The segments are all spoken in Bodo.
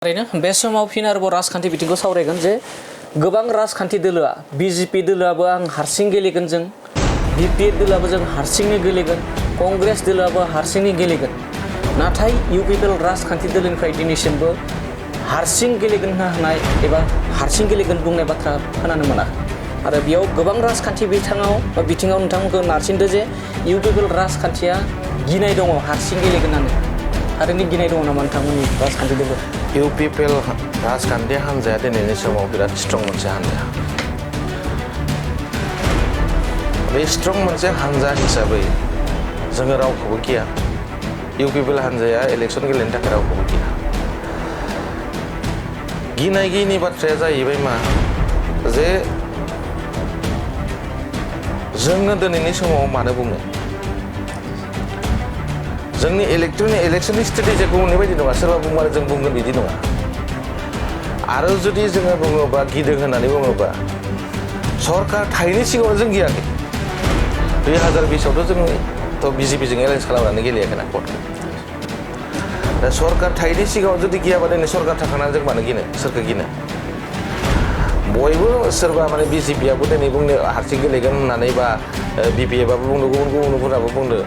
थारैनो बे समाव फिन आरोबाव राजखान्थि बिथिंखौ सावरायगोन जे गोबां राजखान्थि दोलोआ बीजेपी दोलोआबो आं हारसिं गेलेगोन जों बीपीएफ दोलोआबो जों हारसिंनो गेलेगोन कंग्रेस दोलोआबो हारसिंनो गेलेगोन नाथाय इउपिपिएल राजखान्थि दोलोनिफ्राय दिनैसिमबो हारसिं गेलेगोन होननाय एबा हारसिं गेलेगोन बुंनाय बाथ्रा खोनानो मोना आरो बेयाव गोबां राजखान्थि बिथिङाव नोंथांमोनखौ नारसिनदो जे इउपिपिएल राजखान्थिया गिनाय दङ हारसिं गेलेगोन होननानै थारैनो गिनाय दङ नामा नोंथांमोननि राजखान्थि दोलो इउपिपिएल राजखान्थि हान्जाया दिनैनि समाव बिराद स्ट्रं मोनसे हान्जा बे स्ट्रं मोनसे हान्जा हिसाबै जोङो रावखौबो गिया इउपिपिएल हान्जाया इलेक्सन गेलेनो थाखाय रावखौबो गिया गिनाय गैयिनि बाथ्राया जाहैबाय मा जे जोंनो दिनैनि समाव मानो बुंनो जोंनि इलेक्शननि स्ट्रेटेजिया गुबुननि बायदि नङा सोरबा बुंबानो जों बुंगोन बिदि नङा आरो जुदि जोङो बुङोबा गिदों होननानै बुङोबा सरकार थायैनि सिगाङाव जों गियाखै 2020आवथ' जोंथ' बीजेपीजों एलायन्स खालामनानै गेलेयाखैना भटखौ दा सरकार थायैनि सिगाङाव जुदि गियाबा दिनै सरकार थाखानानै जों मानो गिनो सोरखौ गिनो बयबो सोरबा माने बीजेपीआबो दिनै बुंनो हारसिं गेलेगोन होननानै बा बीपीएफआबो बुंदों गुबुनफोराबो बुंदों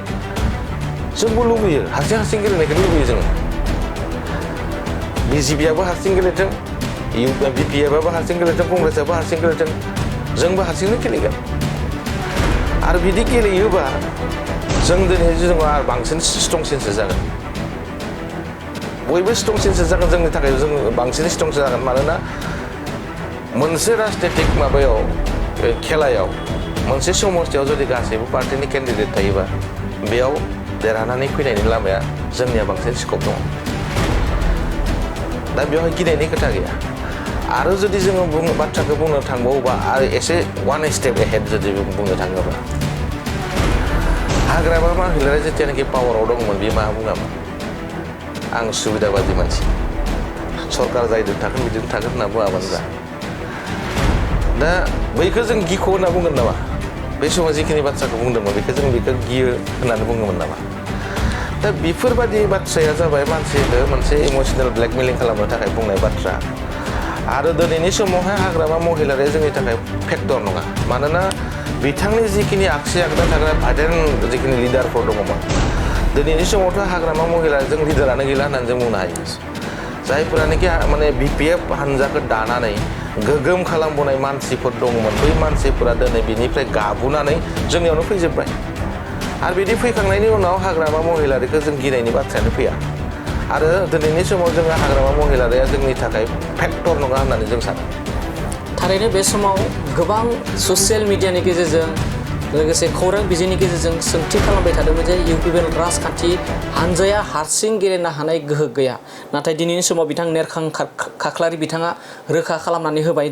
जोंबो लुबैयो हारसिं गेलेनायखौ लुबैयो जोङो बीजेपीआबो हारसिं गेलेथों बीपीएफआबो हारसिं गेलेथों कंग्रेसआबो हारसिं गेलेथों जोंबो हारसिंनो गेलेगोन आरो बिदि गेलेयोबा जों दिनै जोङो आरो बांसिन स्ट्रंसिनसो जागोन बयबो स्ट्रंसिनसो जागोन जोंनि थाखाय जों बांसिन स्ट्रंसो जागोन मानोना मोनसे राजनीतिक माबायाव खेलायाव मोनसे समस्थियाव जुदि गासैबो पार्टिनि केन्डिडेट थायोबा बेयाव देरहानानै फैनायनि लामाया जोंनिया बांसिन स्कप दङ दा बेवहाय गिनायनि खोथा गैया आरो जुदि जोङो बाथ्राखौ बुंनो थांबावोबा आरो एसे वान स्टेप एहेड जुदि बुंनो थाङोबा हाग्रामा महिलाया जेथियानोखि पावाराव दंमोन बे मा बुङामोन आं सुबिदाबादि मानसि सरकार जायजों थागोन बिदिनो थागोन होनना बुङामोन दा बैखौ जों गिख' होनना बुंगोन नामा बे समाव जिखिनि बाथ्राखौ बुंदोंमोन बेखौ गियो होननानै बुङोमोन नामा दा बेफोरबायदि बाथ्राया जाबाय मानसिखौ मोनसे इमसनेल ब्लेकमेलिं खालामनो थाखाय बुंनाय बाथ्रा आरो दिनैनि समावहाय हाग्रामा महिलारिया जोंनि थाखाय फेक्टर नङा मानोना बिथांनि जिखिनि आगसि आगदा थाग्रा भाइटेन्ट जिखिनि लिडारफोर दङमोन दिनैनि समावथ' हाग्रामा महिलाजों लिडारानो गैला होननानै जों बुंनो हायो जायफोरानोखि माने बीपीएफ हान्जाखौ दानानै गोगोम खालामबोनाय मानसिफोर दंमोन बै मानसिफोरा दिनै बिनिफ्राय गाबुनानै जोंनियावनो फैजोब्बाय आरो बिदि फैखांनायनि उनाव हाग्रामा महिलारिखौ जों गिनायनि बाथ्रायानो फैया आरो दिनैनि समाव जोङो हाग्रामा महिलारिया जोंनि थाखाय फेक्टर नङा होननानै जों सानो थारैनो बे समाव गोबां ससियेल मिडियानि गेजेरजों लोगोसे खौरां बिजोंनि गेजेरजों सोंथि खालामबाय थादोंमोन जे इउपिपिएल राजखान्थि हान्जाया हारसिं गेलेनो हानाय गोहो गैया नाथाय दिनैनि समाव बिथां नेरखां खाख्लारि बिथाङा रोखा खालामनानै होबाय